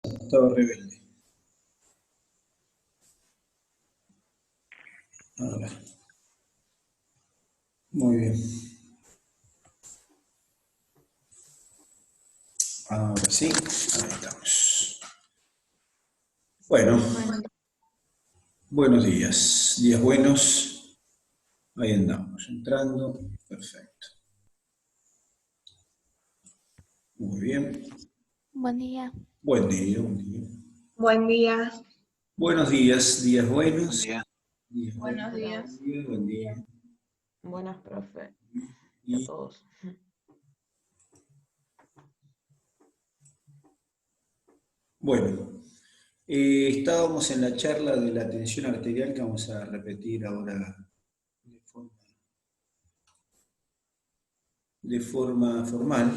Estado rebelde. Ahora. Muy bien. Ahora sí, ahí estamos. Bueno, buenos días. Días buenos. Ahí andamos, entrando. Perfecto. Muy bien. Buen día. Buen día, buen día. Buen día. Buenos días, días buenos. Días Buenos días. Buen día, buen día. Buenas, profe. Y A todos. bueno, estábamos en la charla de la tensión arterial que vamos a repetir ahora de forma formal.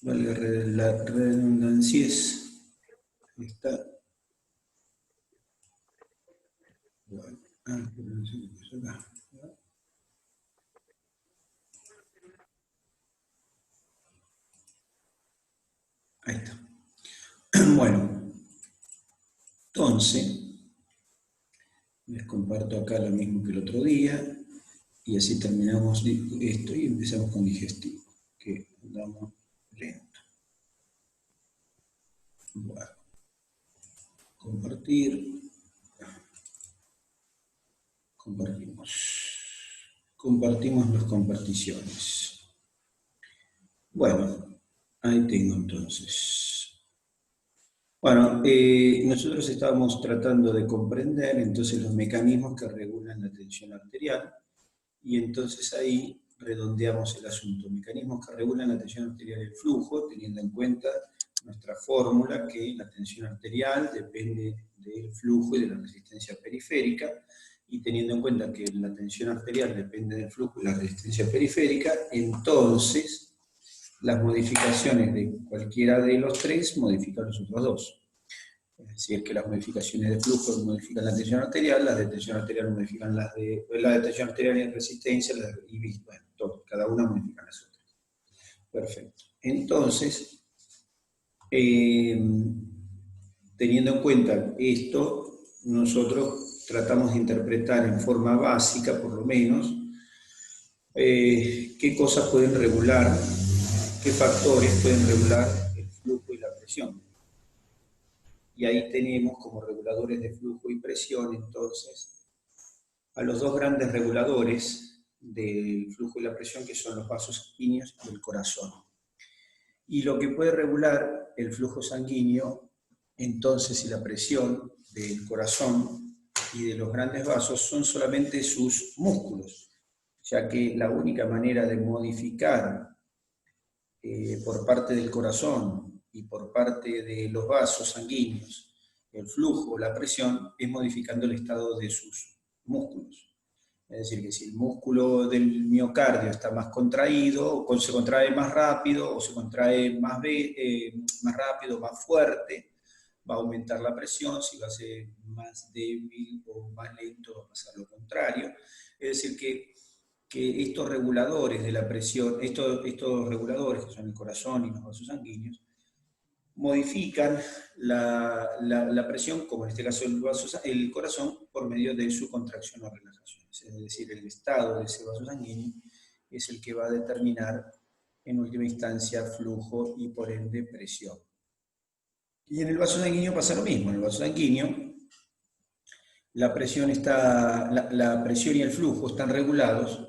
Valga la redundancia. Está. Bueno, pero no sé qué pasó acá. Ahí está. Bueno, entonces, les comparto acá lo mismo que el otro día, y así terminamos esto y empezamos con digestivo, que andamos lento. Bueno, compartir. Compartimos las comparticiones. Bueno, ahí tengo entonces. Bueno, nosotros estábamos tratando de comprender entonces los mecanismos que regulan la tensión arterial, y entonces ahí redondeamos el asunto. Mecanismos que regulan la tensión arterial y el flujo, teniendo en cuenta nuestra fórmula que la tensión arterial depende del flujo y de la resistencia periférica, y teniendo en cuenta que la tensión arterial depende del flujo y la resistencia periférica, entonces las modificaciones de cualquiera de los tres modifican los otros dos. Es decir, que las modificaciones de flujo modifican la tensión arterial, las de tensión arterial modifican la de tensión arterial y resistencia, y bueno, todo, cada una modifica las otras. Perfecto. Entonces, teniendo en cuenta esto, nosotros tratamos de interpretar en forma básica, por lo menos, qué cosas pueden regular, qué factores pueden regular el flujo y la presión. Y ahí tenemos como reguladores de flujo y presión, entonces, a los dos grandes reguladores del flujo y la presión, que son los vasos sanguíneos y el corazón. Y lo que puede regular el flujo sanguíneo, entonces, y la presión del corazón y de los grandes vasos son solamente sus músculos, ya que la única manera de modificar por parte del corazón y por parte de los vasos sanguíneos el flujo o la presión es modificando el estado de sus músculos. Es decir, que si el músculo del miocardio está más contraído, o se contrae más rápido, o se contrae más rápido, más fuerte, va a aumentar la presión. Si va a ser más débil o más lento, va a pasar lo contrario. Es decir, que estos reguladores de la presión, estos reguladores que son el corazón y los vasos sanguíneos, modifican la presión, como en este caso el corazón, por medio de su contracción o relajación. Es decir, el estado de ese vaso sanguíneo es el que va a determinar en última instancia flujo y por ende presión. Y en el vaso sanguíneo pasa lo mismo. En el vaso sanguíneo la presión y el flujo están regulados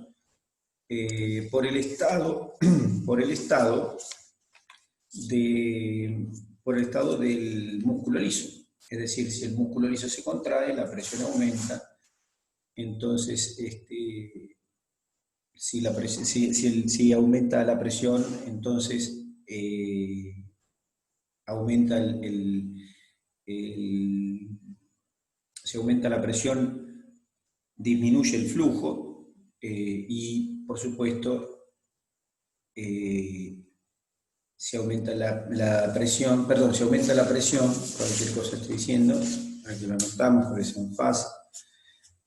por el estado del músculo liso. Es decir, si el músculo liso se contrae, la presión aumenta. Entonces, si aumenta la presión, entonces si aumenta la presión, disminuye el flujo y, por supuesto, si aumenta la presión, cualquier cosa estoy diciendo, aquí lo anotamos, por eso en fase,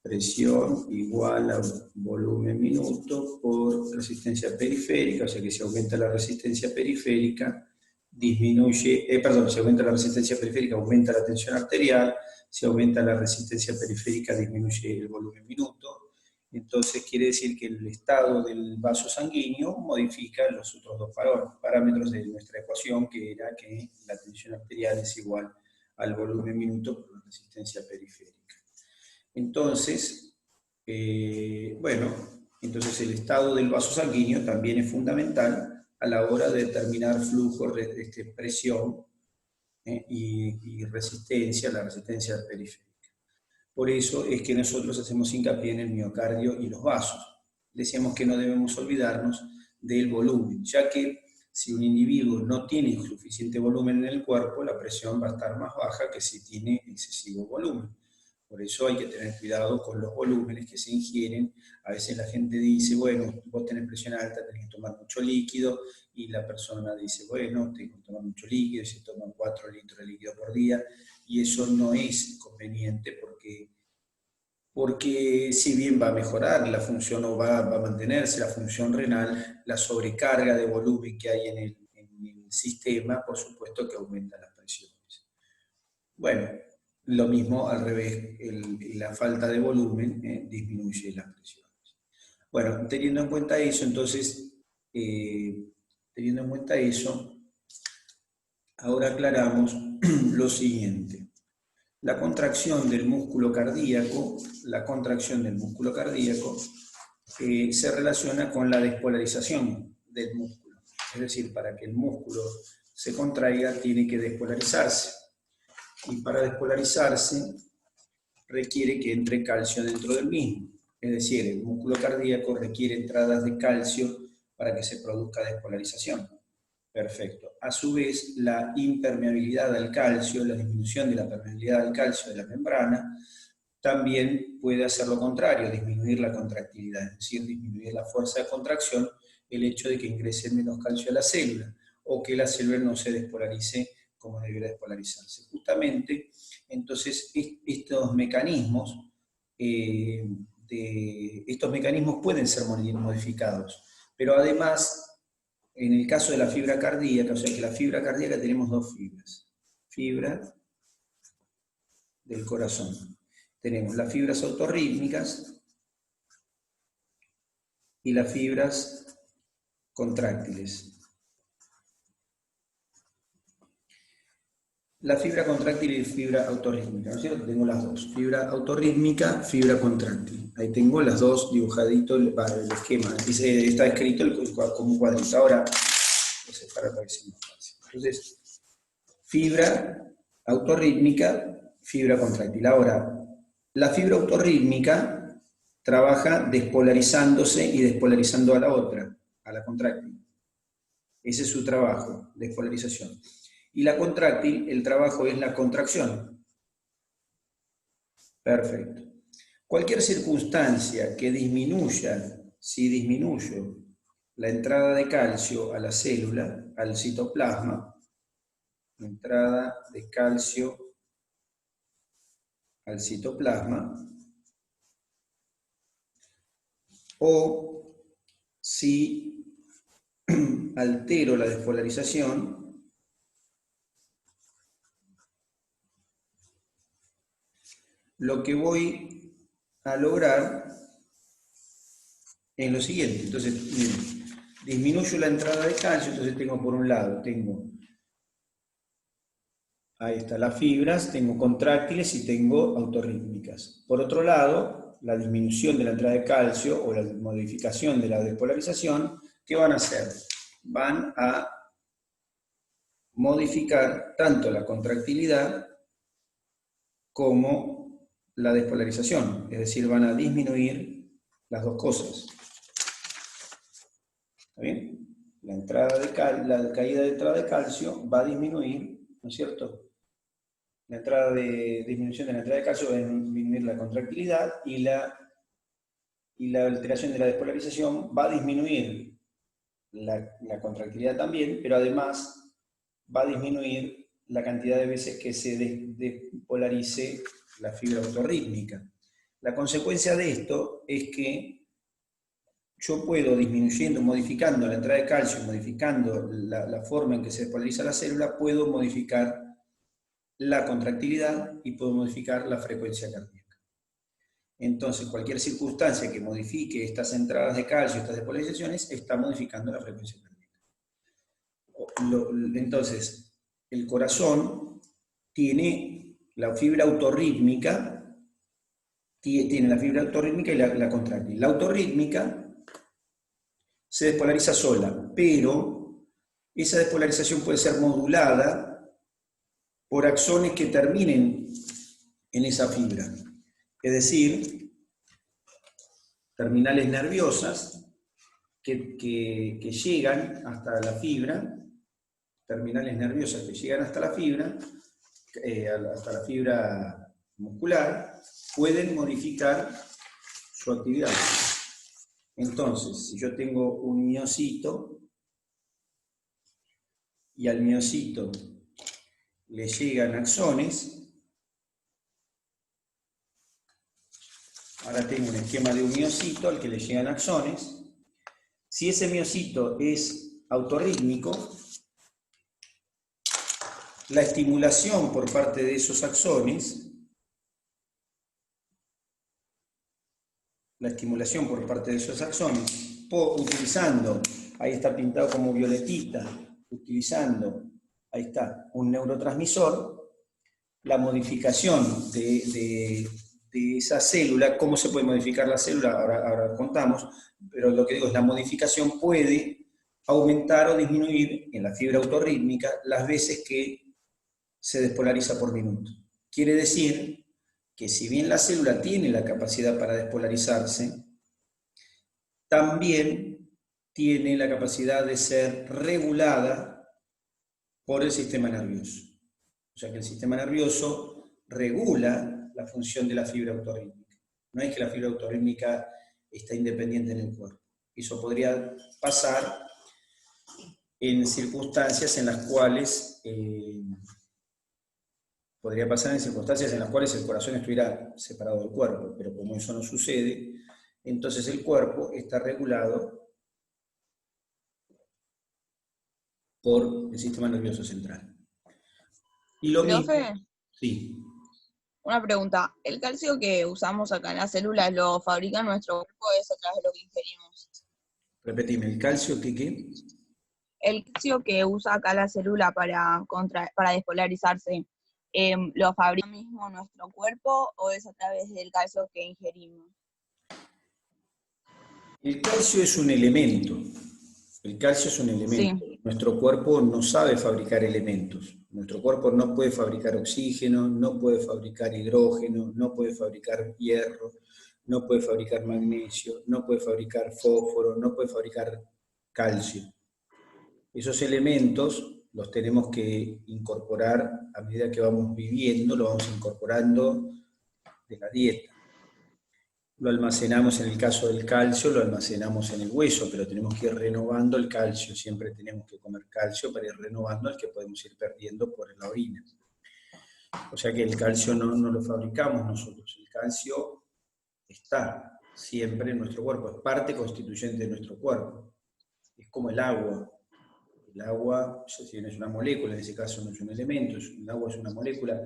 presión igual a volumen minuto por resistencia periférica, o sea que si aumenta la resistencia periférica, si aumenta la resistencia periférica, aumenta la tensión arterial, si aumenta la resistencia periférica, disminuye el volumen minuto. Entonces quiere decir que el estado del vaso sanguíneo modifica los otros dos parámetros de nuestra ecuación, que era que la tensión arterial es igual al volumen minuto por la resistencia periférica. Entonces, entonces el estado del vaso sanguíneo también es fundamental a la hora de determinar flujo, presión y resistencia, la resistencia periférica. Por eso es que nosotros hacemos hincapié en el miocardio y los vasos. Decíamos que no debemos olvidarnos del volumen, ya que si un individuo no tiene suficiente volumen en el cuerpo, la presión va a estar más baja que si tiene excesivo volumen. Por eso hay que tener cuidado con los volúmenes que se ingieren. A veces la gente dice, bueno, vos tenés presión alta, tenés que tomar mucho líquido, y la persona dice, bueno, tengo que tomar mucho líquido, y se toman 4 litros de líquido por día, y eso no es conveniente porque si bien va a mejorar la función o va a mantenerse la función renal, la sobrecarga de volumen que hay en el sistema, por supuesto que aumenta las presiones. Bueno, lo mismo al revés, la falta de volumen disminuye las presiones. Bueno, teniendo en cuenta eso, entonces, ahora aclaramos lo siguiente. La contracción del músculo cardíaco se relaciona con la despolarización del músculo. Es decir, para que el músculo se contraiga tiene que despolarizarse. Y para despolarizarse requiere que entre calcio dentro del mismo. Es decir, el músculo cardíaco requiere entradas de calcio para que se produzca despolarización. Perfecto. A su vez, la impermeabilidad al calcio, la disminución de la permeabilidad al calcio de la membrana, también puede hacer lo contrario, disminuir la contractilidad, es decir, disminuir la fuerza de contracción, el hecho de que ingrese menos calcio a la célula, o que la célula no se despolarice como debería despolarizarse. Justamente, entonces, estos mecanismos pueden ser modificados, pero además, en el caso de la fibra cardíaca, o sea que la fibra cardíaca tenemos dos fibras. Fibra del corazón. Tenemos las fibras autorrítmicas y las fibras contráctiles. La fibra contráctil y fibra autorrítmica, ¿no es cierto? Tengo las dos. Fibra autorrítmica, fibra contráctil. Ahí tengo las dos dibujaditos para el esquema. Está escrito como un cuadrito. Ahora, voy a separar para que sea más fácil. Entonces, fibra autorrítmica, fibra contráctil. Ahora, la fibra autorrítmica trabaja despolarizándose y despolarizando a la otra, a la contráctil. Ese es su trabajo, despolarización. Y la contráctil, el trabajo es la contracción. Perfecto. Cualquier circunstancia que disminuya, si disminuyo la entrada de calcio a la célula, al citoplasma, entrada de calcio al citoplasma, o si altero la despolarización, lo que voy a lograr es lo siguiente. Entonces, miren, disminuyo la entrada de calcio, entonces tengo por un lado, ahí están las fibras, tengo contráctiles y tengo autorrítmicas. Por otro lado, la disminución de la entrada de calcio o la modificación de la despolarización, ¿qué van a hacer? Van a modificar tanto la contractilidad como la despolarización, es decir, van a disminuir las dos cosas. ¿Está bien? La caída de entrada de calcio va a disminuir, ¿no es cierto? La disminución de la entrada de calcio va a disminuir la contractilidad y la alteración de la despolarización va a disminuir la contractilidad también, pero además va a disminuir la cantidad de veces que se despolarice la fibra autorrítmica. La consecuencia de esto es que yo puedo, disminuyendo, modificando la entrada de calcio, modificando la forma en que se despolariza la célula, puedo modificar la contractilidad y puedo modificar la frecuencia cardíaca. Entonces, cualquier circunstancia que modifique estas entradas de calcio, estas despolarizaciones, está modificando la frecuencia cardíaca. Entonces, el corazón tiene la fibra autorrítmica, y la contráctil. La autorrítmica se despolariza sola, pero esa despolarización puede ser modulada por axones que terminen en esa fibra. Es decir, terminales nerviosas que llegan hasta la fibra, terminales nerviosas que llegan hasta la fibra muscular, pueden modificar su actividad. Entonces, si yo tengo un miocito y al miocito le llegan axones, ahora tengo un esquema de un miocito al que le llegan axones. Si ese miocito es autorrítmico, la estimulación por parte de esos axones, utilizando, ahí está pintado como violetita, utilizando, ahí está, un neurotransmisor, la modificación de esa célula, ¿cómo se puede modificar la célula? Ahora contamos, pero lo que digo es la modificación puede aumentar o disminuir en la fibra autorrítmica las veces que se despolariza por minuto. Quiere decir que si bien la célula tiene la capacidad para despolarizarse, también tiene la capacidad de ser regulada por el sistema nervioso. O sea que el sistema nervioso regula la función de la fibra autorrítmica. No es que la fibra autorrítmica está independiente en el cuerpo. Eso podría pasar en circunstancias en las cuales el corazón estuviera separado del cuerpo, pero como eso no sucede, entonces el cuerpo está regulado por el sistema nervioso central. Y lo mismo, sí. Una pregunta, ¿el calcio que usamos acá en las células lo fabrica nuestro cuerpo o es a través de lo que ingerimos? Repetime, ¿el calcio qué? El calcio que usa acá la célula para despolarizarse, ¿lo fabrica mismo nuestro cuerpo o es a través del calcio que ingerimos? El calcio es un elemento. Sí. Nuestro cuerpo no sabe fabricar elementos. Nuestro cuerpo no puede fabricar oxígeno, no puede fabricar hidrógeno, no puede fabricar hierro, no puede fabricar magnesio, no puede fabricar fósforo, no puede fabricar calcio. Esos elementos los tenemos que incorporar a medida que vamos viviendo, lo vamos incorporando de la dieta. Lo almacenamos, en el caso del calcio, lo almacenamos en el hueso, pero tenemos que ir renovando el calcio. Siempre tenemos que comer calcio para ir renovando el que podemos ir perdiendo por la orina. O sea que el calcio no lo fabricamos nosotros. El calcio está siempre en nuestro cuerpo, es parte constituyente de nuestro cuerpo. Es como el agua. El agua, si bien es una molécula, en ese caso no es un elemento, el agua es una molécula,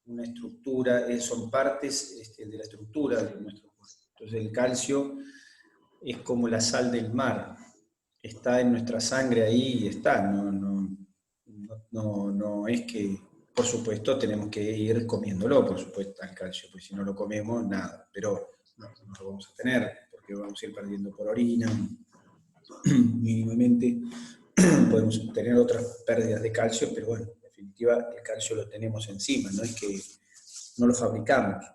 una estructura, son partes de la estructura de nuestro cuerpo. Entonces el calcio es como la sal del mar, está en nuestra sangre ahí y está, no es que, por supuesto, tenemos que ir comiéndolo, por supuesto, al calcio, porque si no lo comemos, nada, pero no lo vamos a tener, porque vamos a ir perdiendo por orina, mínimamente podemos tener otras pérdidas de calcio, pero bueno, en definitiva el calcio lo tenemos encima, no es que no lo fabricamos.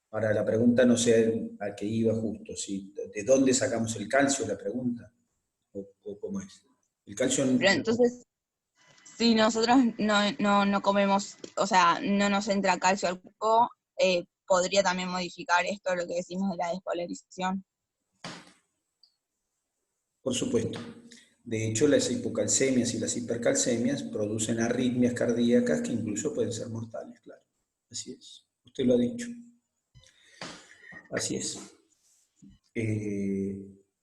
Ahora la pregunta no sé a qué iba justo, si ¿de dónde sacamos el calcio? La pregunta, o cómo es. El calcio... Pero entonces, si nosotros no comemos, o sea, no nos entra calcio al cuerpo, podría también modificar esto, lo que decimos de la despolarización. Por supuesto. De hecho, las hipocalcemias y las hipercalcemias producen arritmias cardíacas que incluso pueden ser mortales, claro. Así es. Usted lo ha dicho. Así es.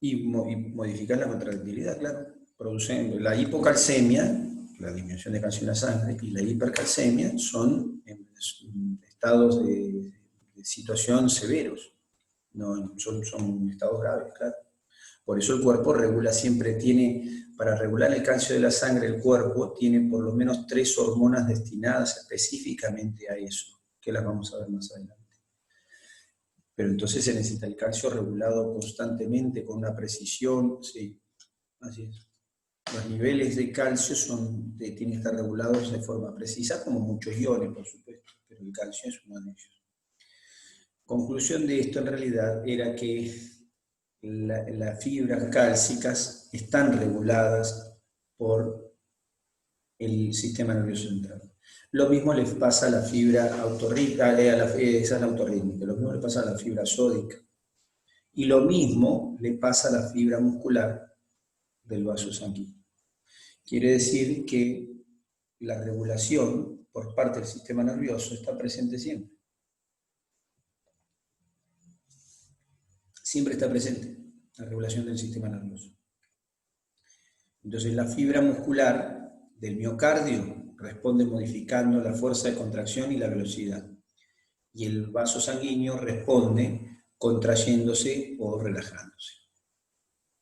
Y modificar la contractilidad, claro. Produciendo la hipocalcemia, la disminución de calcio en la sangre, y la hipercalcemia son estados de situación severos. No, son estados graves, claro. Por eso el cuerpo regula siempre, para regular el calcio de la sangre, el cuerpo tiene por lo menos 3 hormonas destinadas específicamente a eso, que las vamos a ver más adelante. Pero entonces se necesita el calcio regulado constantemente, con una precisión, sí, así es. Los niveles de calcio tienen que estar regulados de forma precisa, como muchos iones, por supuesto, pero el calcio es uno de ellos. Conclusión de esto en realidad era que las fibras cálcicas están reguladas por el sistema nervioso central. Lo mismo les pasa a la fibra autorrítmica, esa es la autorrítmica, lo mismo le pasa a la fibra sódica. Y lo mismo le pasa a la fibra muscular del vaso sanguíneo. Quiere decir que la regulación por parte del sistema nervioso está presente siempre. Siempre está presente la regulación del sistema nervioso. Entonces la fibra muscular del miocardio responde modificando la fuerza de contracción y la velocidad. Y el vaso sanguíneo responde contrayéndose o relajándose.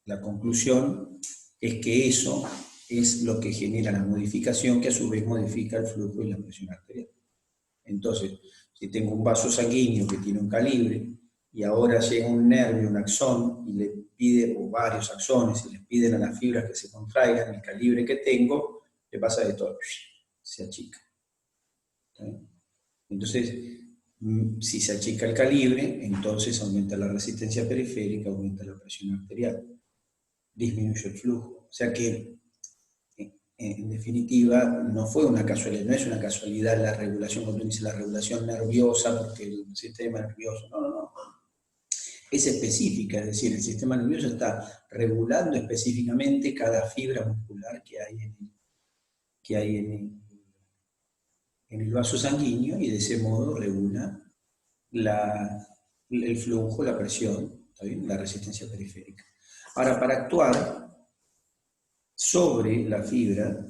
La conclusión es que eso es lo que genera la modificación, que a su vez modifica el flujo y la presión arterial. Entonces, si tengo un vaso sanguíneo que tiene un calibre, y ahora llega un nervio, un axón, y le pide, o varios axones, y les piden a las fibras que se contraigan el calibre que tengo, le pasa de todo, se achica. ¿Sí? Entonces, si se achica el calibre, entonces aumenta la resistencia periférica, aumenta la presión arterial, disminuye el flujo. O sea que, en definitiva, no fue una casualidad, no es una casualidad la regulación, cuando dice la regulación nerviosa, porque el sistema nervioso, no. Es específica, es decir, el sistema nervioso está regulando específicamente cada fibra muscular que hay en el vaso sanguíneo, y de ese modo regula el flujo, la presión, ¿está bien? La resistencia periférica. Ahora, para actuar sobre la fibra,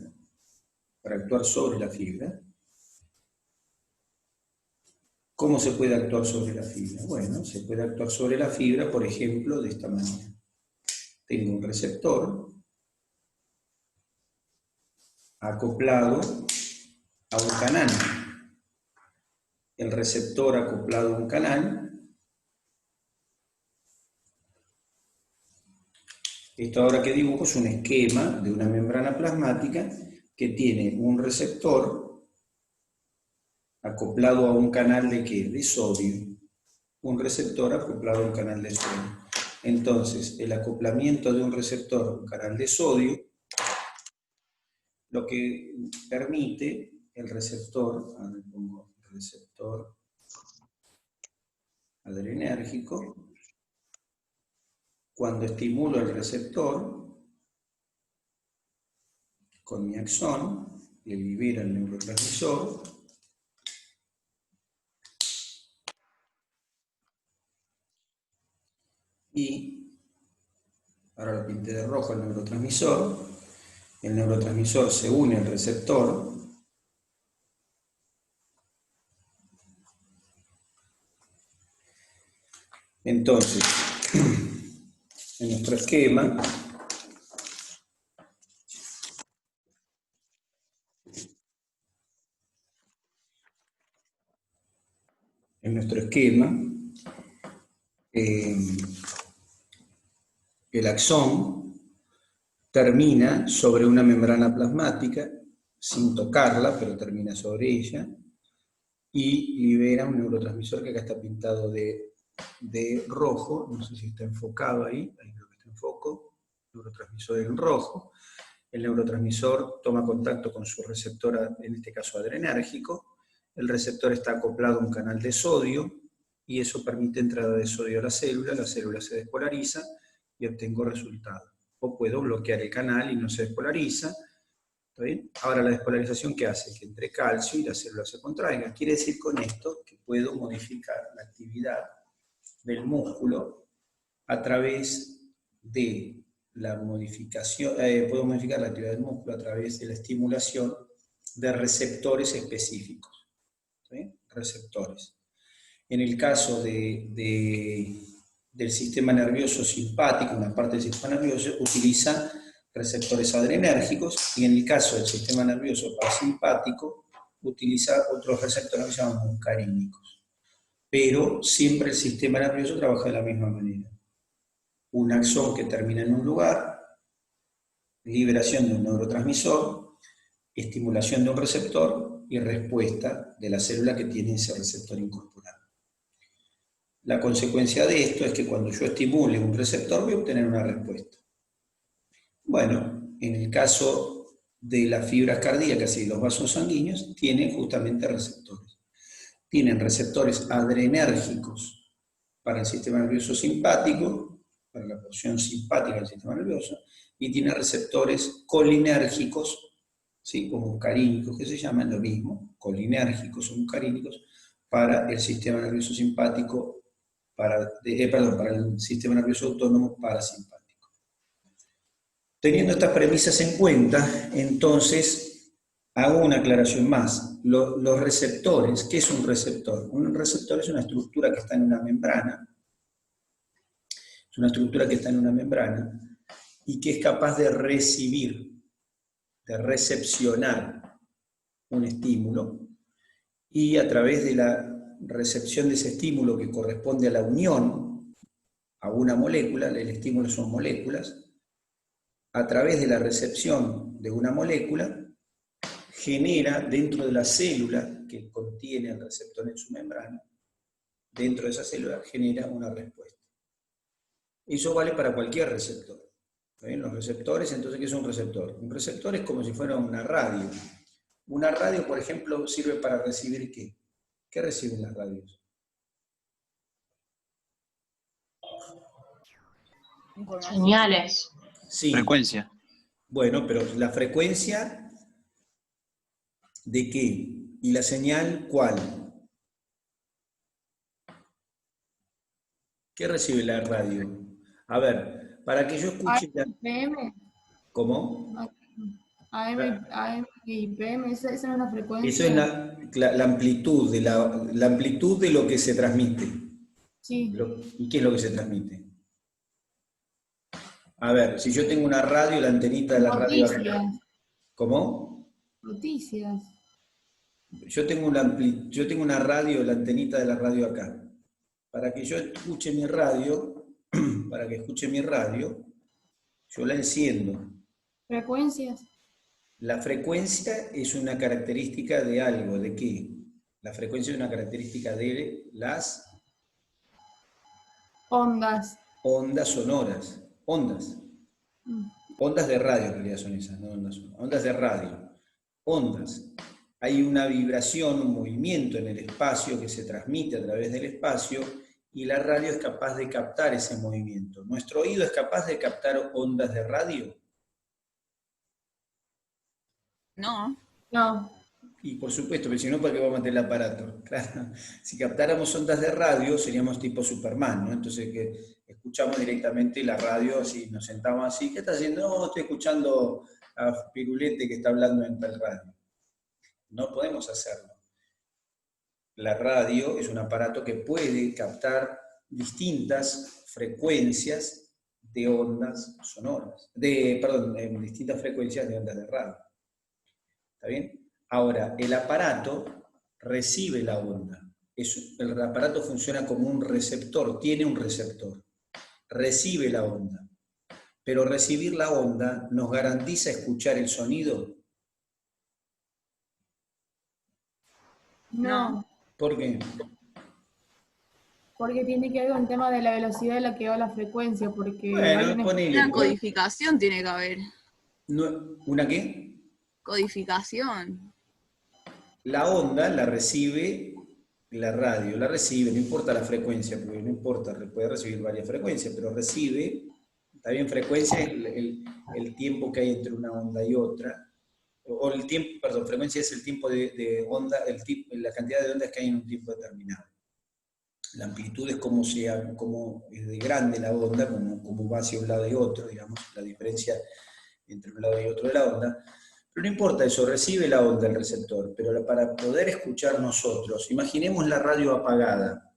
¿cómo se puede actuar sobre la fibra? Bueno, se puede actuar sobre la fibra, por ejemplo, de esta manera. Tengo un receptor acoplado a un canal. El receptor acoplado a un canal. Esto ahora que dibujo es un esquema de una membrana plasmática que tiene un receptor acoplado a un canal ¿de qué? De sodio. Un receptor acoplado a un canal de sodio. Entonces, el acoplamiento de un receptor a un canal de sodio, lo que permite el receptor, ahora le pongo receptor adrenérgico, cuando estimulo el receptor con mi axón, le libera el neurotransmisor, y ahora lo pinté de rojo el neurotransmisor se une al receptor, entonces, en nuestro esquema, el axón termina sobre una membrana plasmática, sin tocarla, pero termina sobre ella, y libera un neurotransmisor que acá está pintado de rojo, no sé si está enfocado ahí creo que está en foco, neurotransmisor en rojo. El neurotransmisor toma contacto con su receptor, en este caso adrenérgico, el receptor está acoplado a un canal de sodio, y eso permite entrada de sodio a la célula se despolariza, y obtengo resultado. O puedo bloquear el canal y no se despolariza. ¿Está bien? Ahora, la despolarización, ¿qué hace? Que entre calcio y la célula se contraiga. Quiere decir con esto que puedo modificar la actividad del músculo a través de la modificación, podemos modificar la actividad del músculo a través de la estimulación de receptores específicos. ¿Sí? Receptores. En el caso del sistema nervioso simpático, una parte del sistema nervioso utiliza receptores adrenérgicos, y en el caso del sistema nervioso parasimpático utiliza otros receptores que se llaman muscarínicos. Pero siempre el sistema nervioso trabaja de la misma manera. Un axón que termina en un lugar, liberación de un neurotransmisor, estimulación de un receptor y respuesta de la célula que tiene ese receptor incorporado. La consecuencia de esto es que cuando yo estimule un receptor voy a obtener una respuesta. Bueno, en el caso de las fibras cardíacas y los vasos sanguíneos, tienen justamente receptores. Tienen receptores adrenérgicos para el sistema nervioso simpático, para la porción simpática del sistema nervioso, y tiene receptores colinérgicos, ¿sí? O muscarínicos, que se llaman lo mismo, colinérgicos o muscarínicos, para el sistema nervioso simpático, para el sistema nervioso autónomo parasimpático. Teniendo estas premisas en cuenta, entonces hago una aclaración más. Los receptores, ¿qué es un receptor? Un receptor es una estructura que está en una membrana, es una estructura que está en una membrana y que es capaz de recibir, de recepcionar un estímulo, y a través de la recepción de ese estímulo que corresponde a la unión a una molécula, el estímulo son moléculas, a través de la recepción de una molécula, genera dentro de la célula que contiene el receptor en su membrana, dentro de esa célula genera una respuesta. Eso vale para cualquier receptor. ¿Ven? Los receptores, entonces, ¿qué es un receptor? Un receptor es como si fuera una radio. Una radio, por ejemplo, sirve para recibir ¿qué? ¿Qué reciben las radios? Señales. Sí. Frecuencia. Bueno, pero la frecuencia ¿de qué? ¿Y la señal cuál? ¿Qué recibe la radio? A ver, para que yo escuche la... PM, ¿Cómo? AM y PM, esa es una frecuencia. Eso es la amplitud, la amplitud de lo que se transmite. Sí. ¿Y qué es lo que se transmite? A ver, si yo tengo una radio, la antenita de la radio... Noticias. ¿Cómo? Noticias. Yo tengo una radio, la antenita de la radio acá. Para que yo escuche mi radio, yo la enciendo. Frecuencias. La frecuencia es una característica de algo, ¿de qué? La frecuencia es una característica de las Ondas. ondas sonoras. Ondas. Ondas de radio en realidad son esas, no ondas sonoras. Ondas de radio. Ondas. Hay una vibración, un movimiento en el espacio que se transmite a través del espacio y la radio es capaz de captar ese movimiento. ¿Nuestro oído es capaz de captar ondas de radio? No. No. Y por supuesto, pero si no, ¿para qué vamos a meter el aparato? Claro, si captáramos ondas de radio, seríamos tipo Superman, ¿no? Entonces, que escuchamos directamente la radio, así, nos sentamos así, ¿qué está haciendo? No, estoy escuchando a Pirulete que está hablando en tal radio. No podemos hacerlo. La radio es un aparato que puede captar distintas frecuencias de ondas sonoras, distintas frecuencias de ondas de radio. ¿Está bien? Ahora, el aparato recibe la onda. El aparato funciona como un receptor, tiene un receptor. Recibe la onda. Pero recibir la onda nos garantiza escuchar el sonido. No. ¿Por qué? Porque tiene que ver con el tema de la velocidad a la que va la frecuencia, porque Bueno, ponele. Una codificación tiene que haber. ¿Una qué? Codificación. La onda la recibe la radio, la recibe, no importa la frecuencia, porque no importa, puede recibir varias frecuencias, pero recibe, está bien, frecuencia es el tiempo que hay entre una onda y otra, o el tiempo, perdón, frecuencia es el tiempo de onda, la cantidad de ondas que hay en un tiempo determinado. La amplitud es como es de grande la onda, como va hacia un lado y otro, digamos, la diferencia entre un lado y otro de la onda. Pero no importa eso, recibe la onda el receptor, pero para poder escuchar nosotros, imaginemos la radio apagada.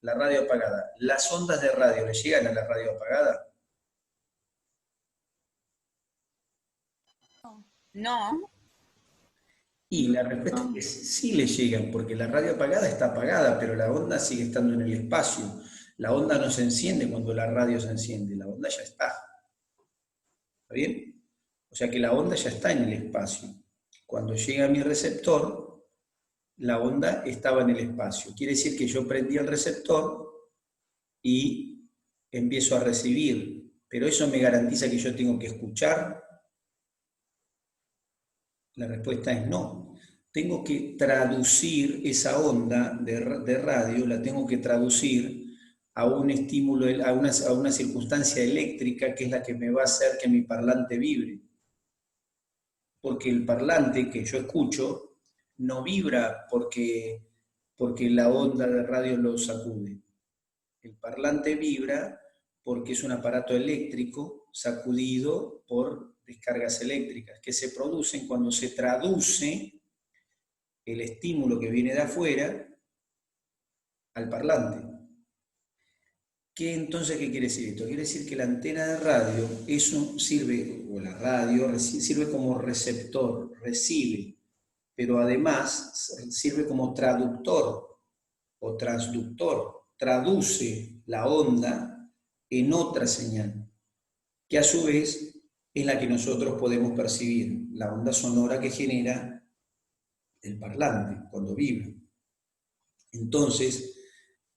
La radio apagada. ¿Las ondas de radio le llegan a la radio apagada? No. Y la respuesta es sí le llegan, porque la radio apagada está apagada, pero la onda sigue estando en el espacio. La onda no se enciende cuando la radio se enciende, la onda ya está. ¿Está bien? O sea que la onda ya está en el espacio. Cuando llega a mi receptor, la onda estaba en el espacio. Quiere decir que yo prendí el receptor y empiezo a recibir. Pero eso me garantiza que yo tengo que escuchar. La respuesta es no. Tengo que traducir esa onda de radio, la tengo que traducir a un estímulo, a una circunstancia eléctrica que es la que me va a hacer que mi parlante vibre. Porque el parlante que yo escucho no vibra porque la onda de radio lo sacude. El parlante vibra porque es un aparato eléctrico sacudido por descargas eléctricas que se producen cuando se traduce el estímulo que viene de afuera al parlante. Entonces, ¿qué quiere decir esto? Quiere decir que la antena de radio sirve como receptor, recibe, pero además sirve como traductor o transductor, traduce la onda en otra señal, que a su vez es la que nosotros podemos percibir, la onda sonora que genera el parlante cuando vibra. Entonces,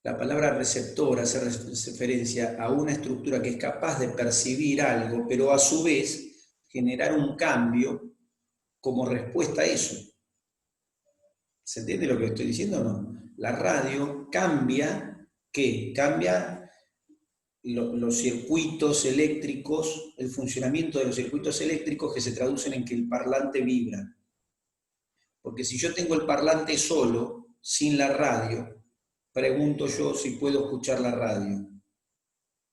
la palabra receptor hace referencia a una estructura que es capaz de percibir algo, pero a su vez generar un cambio como respuesta a eso. ¿Se entiende lo que estoy diciendo o no? La radio cambia, ¿qué? Cambia los circuitos eléctricos, el funcionamiento de los circuitos eléctricos que se traducen en que el parlante vibra. Porque si yo tengo el parlante solo, sin la radio, pregunto yo si puedo escuchar la radio.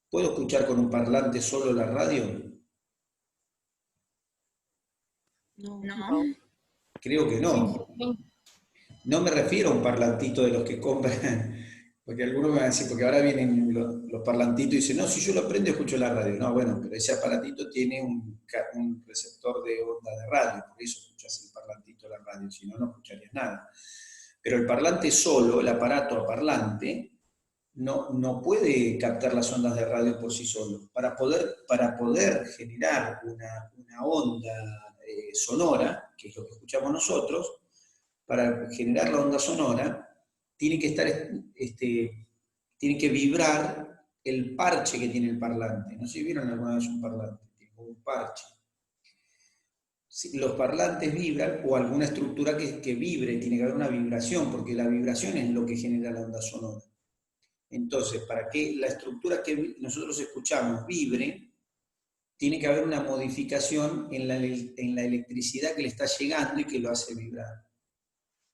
¿Puedo escuchar con un parlante solo la radio? No. Creo que no. No me refiero a un parlantito de los que compran, porque algunos me van a decir, porque ahora vienen los parlantitos y dicen, no, si yo lo prendo escucho la radio. No, bueno, pero ese aparatito tiene un receptor de onda de radio, por eso escuchas el parlantito de la radio, si no, no escucharías nada. Pero el parlante solo, el aparato parlante, no puede captar las ondas de radio por sí solo. Para poder generar una onda sonora, que es lo que escuchamos nosotros, para generar la onda sonora, tiene que vibrar el parche que tiene el parlante. No sé si vieron alguna vez un parlante, tipo un parche. Si los parlantes vibran, o alguna estructura que vibre, tiene que haber una vibración, porque la vibración es lo que genera la onda sonora. Entonces, para que la estructura que nosotros escuchamos vibre, tiene que haber una modificación en la electricidad que le está llegando y que lo hace vibrar.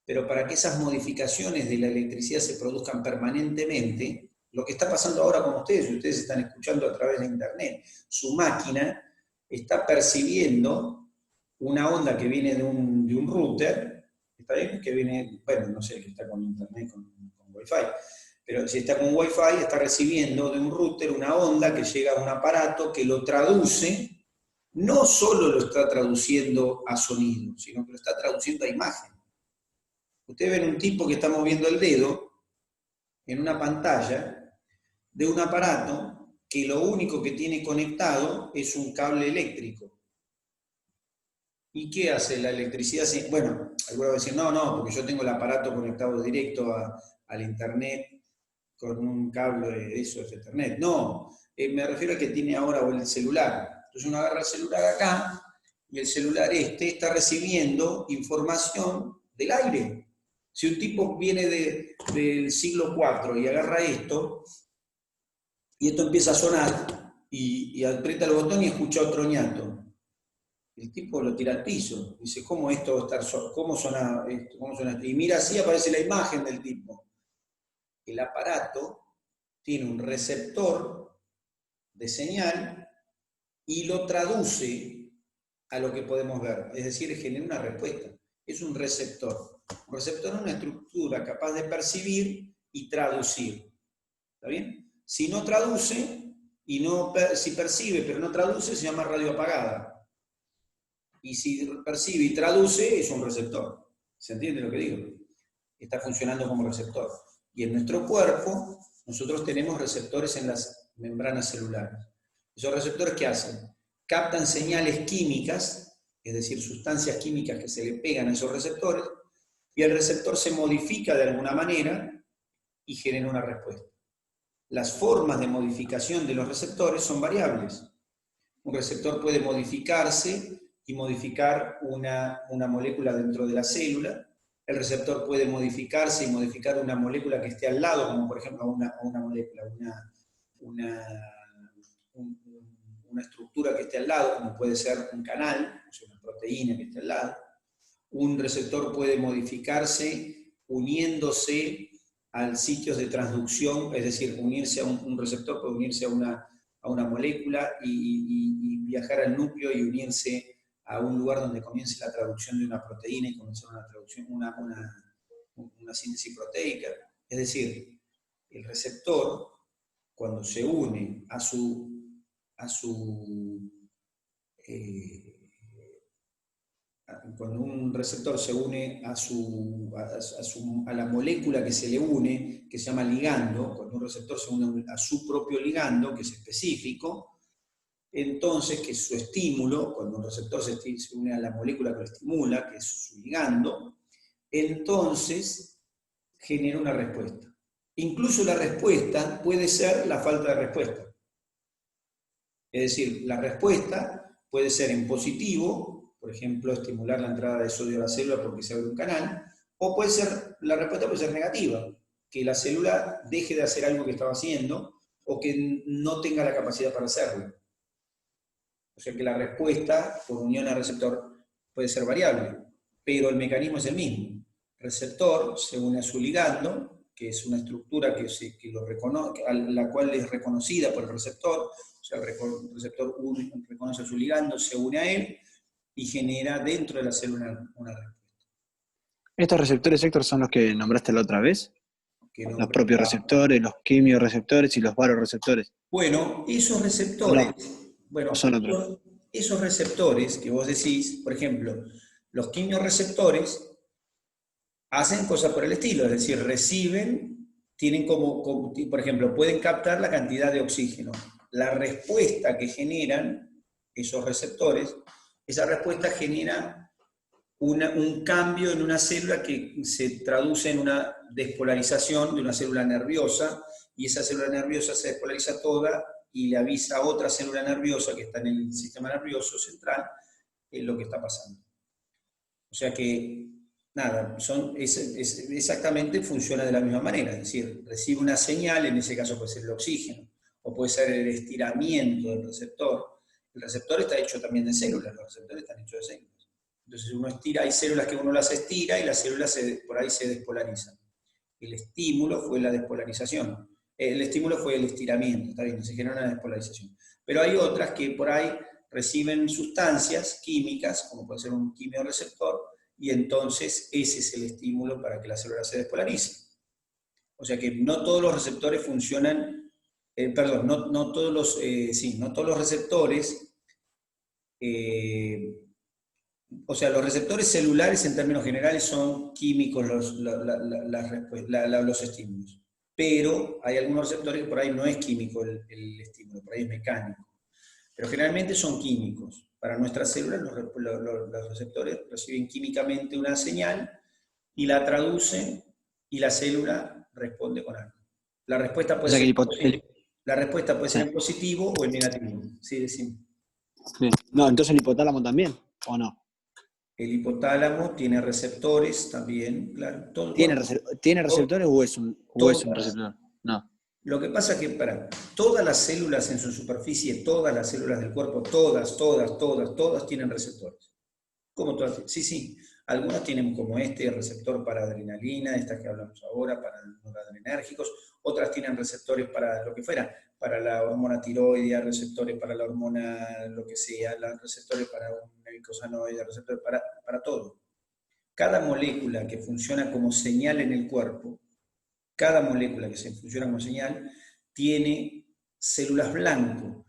Pero para que esas modificaciones de la electricidad se produzcan permanentemente, lo que está pasando ahora con ustedes están escuchando a través de internet, su máquina está percibiendo una onda que viene de un router, ¿está bien? Que viene, bueno, no sé, que está con internet, con Wi-Fi, pero si está con Wi-Fi, está recibiendo de un router una onda que llega a un aparato que lo traduce, no solo lo está traduciendo a sonido, sino que lo está traduciendo a imagen. Ustedes ven un tipo que está moviendo el dedo en una pantalla de un aparato que lo único que tiene conectado es un cable eléctrico. ¿Y qué hace la electricidad? Bueno, algunos van a decir, no, porque yo tengo el aparato conectado directo al internet con un cable de eso, de Ethernet. No, me refiero a que tiene ahora el celular. Entonces uno agarra el celular acá y el celular está recibiendo información del aire. Si un tipo viene del siglo IV y agarra esto, y esto empieza a sonar, y aprieta el botón y escucha otro ñato, el tipo lo tira al piso. Dice, ¿cómo esto va a estar? ¿Cómo suena esto? ¿Cómo suena esto? Y mira así, aparece la imagen del tipo. el aparato tiene un receptor de señal y lo traduce a lo que podemos ver, es decir, genera una respuesta. Es un receptor. Un receptor es una estructura capaz de percibir y traducir. ¿Está bien? Si no traduce, si percibe pero no traduce, se llama radio apagada. Y si percibe y traduce, es un receptor. ¿Se entiende lo que digo? Está funcionando como receptor. Y en nuestro cuerpo, nosotros tenemos receptores en las membranas celulares. ¿Esos receptores qué hacen? Captan señales químicas, es decir, sustancias químicas que se le pegan a esos receptores, y el receptor se modifica de alguna manera y genera una respuesta. Las formas de modificación de los receptores son variables. Un receptor puede modificarse y modificar una molécula dentro de la célula. El receptor puede modificarse y modificar una molécula que esté al lado, como por ejemplo una molécula, una estructura que esté al lado, como puede ser un canal, o sea, una proteína que esté al lado. Un receptor puede modificarse uniéndose a sitios de transducción, es decir, unirse a un receptor puede unirse a una molécula y viajar al núcleo y unirse a un lugar donde comience la traducción de una proteína y comenzar una traducción, una síntesis proteica. Es decir, el receptor, cuando se une cuando un receptor se une a la molécula que se le une, que se llama ligando, cuando un receptor se une a su propio ligando, que es específico, entonces, que es su estímulo, cuando un receptor se une a la molécula que lo estimula, que es su ligando, entonces genera una respuesta. Incluso la respuesta puede ser la falta de respuesta. Es decir, la respuesta puede ser en positivo, por ejemplo, estimular la entrada de sodio a la célula porque se abre un canal, o la respuesta puede ser negativa, que la célula deje de hacer algo que estaba haciendo, o que no tenga la capacidad para hacerlo. O sea que la respuesta por unión al receptor puede ser variable, pero el mecanismo es el mismo. El receptor se une a su ligando, que es una estructura la cual es reconocida por el receptor, o sea, el receptor reconoce a su ligando, se une a él y genera dentro de la célula una respuesta. ¿Estos receptores, Héctor, son los que nombraste la otra vez? Los propios receptores, los quimiorreceptores y los varoreceptores. Bueno, esos receptores... No. Bueno, esos receptores que vos decís, por ejemplo, los quimiorreceptores hacen cosas por el estilo, es decir, tienen por ejemplo, pueden captar la cantidad de oxígeno. La respuesta que generan esos receptores, esa respuesta genera un cambio en una célula que se traduce en una despolarización de una célula nerviosa, y esa célula nerviosa se despolariza toda y le avisa a otra célula nerviosa que está en el sistema nervioso central lo que está pasando. O sea que, nada, exactamente funciona de la misma manera, es decir, recibe una señal, en ese caso puede ser el oxígeno, o puede ser el estiramiento del receptor. El receptor está hecho también de células, los receptores están hechos de células. Entonces uno estira, hay células que uno las estira y las células por ahí se despolarizan. El estímulo fue la despolarización. El estímulo fue el estiramiento, está bien, se genera una despolarización. Pero hay otras que por ahí reciben sustancias químicas, como puede ser un quimiorreceptor, y entonces ese es el estímulo para que la célula se despolarice. O sea que no todos los receptores funcionan, no todos los receptores, o sea, los receptores celulares en términos generales son químicos los estímulos. Pero hay algunos receptores que por ahí no es químico el estímulo, por ahí es mecánico. Pero generalmente son químicos. Para nuestras células los receptores reciben químicamente una señal y la traducen y la célula responde con algo. La respuesta puede ser en positivo o en negativo. Sí, decimos. Sí. No, entonces el hipotálamo también, ¿o no? El hipotálamo tiene receptores también, claro. ¿Tiene receptores o es un receptor? No. Lo que pasa es que todas las células en su superficie, todas las células del cuerpo, todas tienen receptores. ¿Cómo todas? Sí. Algunos tienen como este receptor para adrenalina, estas que hablamos ahora, para noradrenérgicos, otras tienen receptores para lo que fuera, para la hormona tiroidea, receptores para la hormona lo que sea, receptores para un icosanoide, receptores para todo. Cada molécula que funciona como señal en el cuerpo, cada molécula que se funciona como señal, tiene células blanco.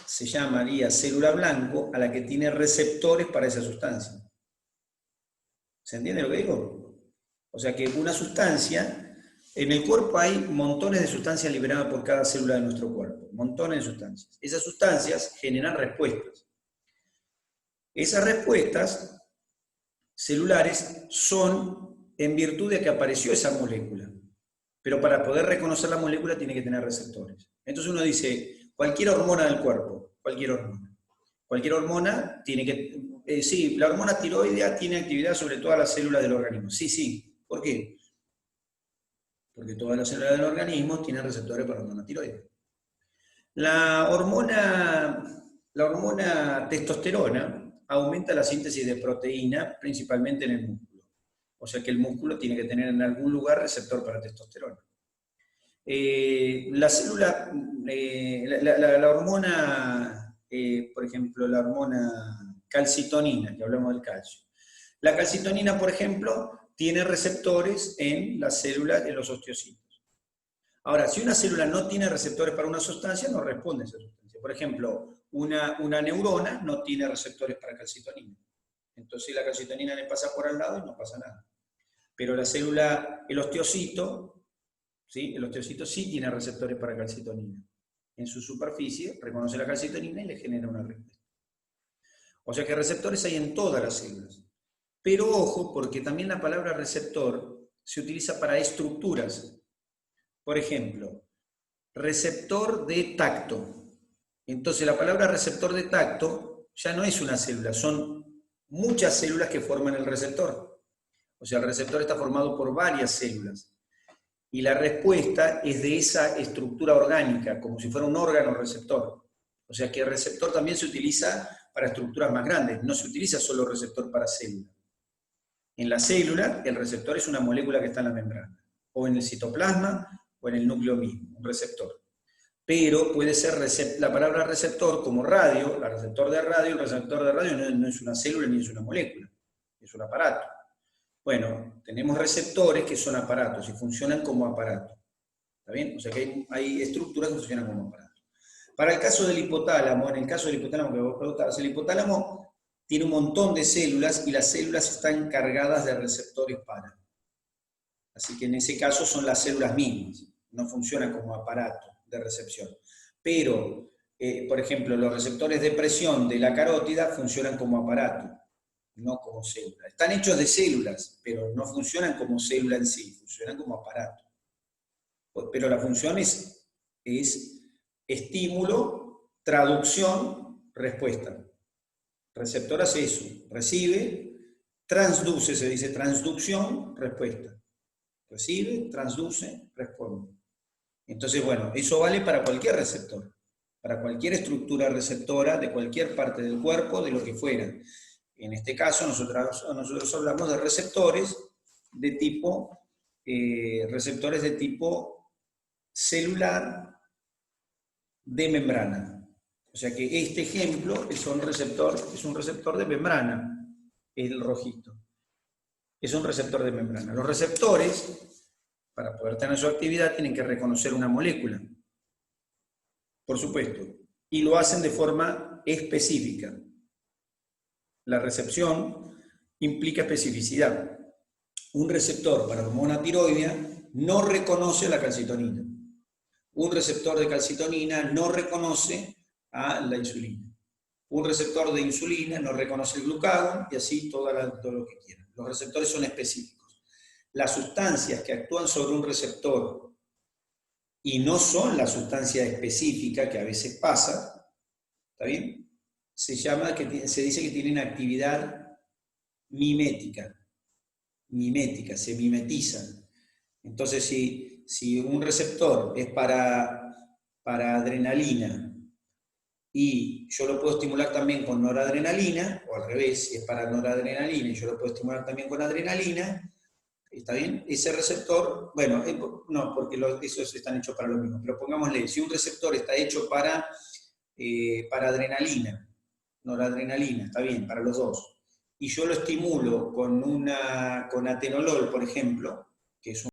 Se llamaría célula blanco a la que tiene receptores para esa sustancia. ¿Se entiende lo que digo? O sea que una sustancia, en el cuerpo hay montones de sustancias liberadas por cada célula de nuestro cuerpo, montones de sustancias. Esas sustancias generan respuestas. Esas respuestas celulares son en virtud de que apareció esa molécula. Pero para poder reconocer la molécula tiene que tener receptores. Entonces uno dice, cualquier hormona del cuerpo, cualquier hormona. Cualquier hormona tiene que... sí, la hormona tiroidea tiene actividad sobre todas las células del organismo. Sí, sí. ¿Por qué? Porque todas las células del organismo tienen receptores para hormona tiroidea. La hormona testosterona aumenta la síntesis de proteína, principalmente en el músculo. O sea que el músculo tiene que tener en algún lugar receptor para testosterona. La célula, la hormona, por ejemplo, la hormona calcitonina, que hablamos del calcio. La calcitonina, por ejemplo, tiene receptores en las células, en los osteocitos. Ahora, si una célula no tiene receptores para una sustancia, no responde a esa sustancia. Por ejemplo, una neurona no tiene receptores para calcitonina. Entonces la calcitonina le pasa por al lado y no pasa nada. Pero la célula, el osteocito, ¿sí? El osteocito sí tiene receptores para calcitonina. En su superficie reconoce la calcitonina y le genera una respuesta. O sea que receptores hay en todas las células. Pero ojo, porque también la palabra receptor se utiliza para estructuras. Por ejemplo, receptor de tacto. Entonces la palabra receptor de tacto ya no es una célula, son muchas células que forman el receptor. O sea, el receptor está formado por varias células. Y la respuesta es de esa estructura orgánica, como si fuera un órgano receptor. O sea que el receptor también se utiliza para estructuras más grandes, no se utiliza solo receptor para célula. En la célula, el receptor es una molécula que está en la membrana, o en el citoplasma, o en el núcleo mismo, un receptor. Pero puede ser la palabra receptor como radio, el receptor de radio no es una célula ni es una molécula, es un aparato. Bueno, tenemos receptores que son aparatos y funcionan como aparato. ¿Está bien? O sea que hay estructuras que funcionan como aparato. Para el caso del hipotálamo, en el caso del hipotálamo que vos preguntabas, el hipotálamo tiene un montón de células y las células están cargadas de receptores para. Así que en ese caso son las células mismas, no funcionan como aparato de recepción. Pero, por ejemplo, los receptores de presión de la carótida funcionan como aparato, no como célula. Están hechos de células, pero no funcionan como célula en sí, funcionan como aparato. Pero la función es estímulo, traducción, respuesta. Receptor hace eso, recibe, transduce, se dice transducción, respuesta. Recibe, transduce, responde. Entonces, bueno, eso vale para cualquier receptor, para cualquier estructura receptora de cualquier parte del cuerpo, de lo que fuera. En este caso, nosotros hablamos de receptores de tipo celular de membrana. O sea que este ejemplo es un receptor de membrana, el rojito. Es un receptor de membrana. Los receptores, para poder tener su actividad, tienen que reconocer una molécula, por supuesto, y lo hacen de forma específica. La recepción implica especificidad. Un receptor para hormona tiroidea no reconoce la calcitonina. Un receptor de calcitonina no reconoce a la insulina. Un receptor de insulina no reconoce el glucagón y así todo lo que quieran. Los receptores son específicos. Las sustancias que actúan sobre un receptor y no son la sustancia específica, que a veces pasa, ¿está bien? Se dice que tienen actividad mimética, se mimetizan. Entonces, si un receptor es para adrenalina y yo lo puedo estimular también con noradrenalina, o al revés, si es para noradrenalina y yo lo puedo estimular también con adrenalina, ¿está bien? Ese receptor, bueno, no, porque esos están hechos para lo mismo, pero pongámosle, si un receptor está hecho para adrenalina, noradrenalina, está bien, para los dos, y yo lo estimulo con atenolol, por ejemplo, que es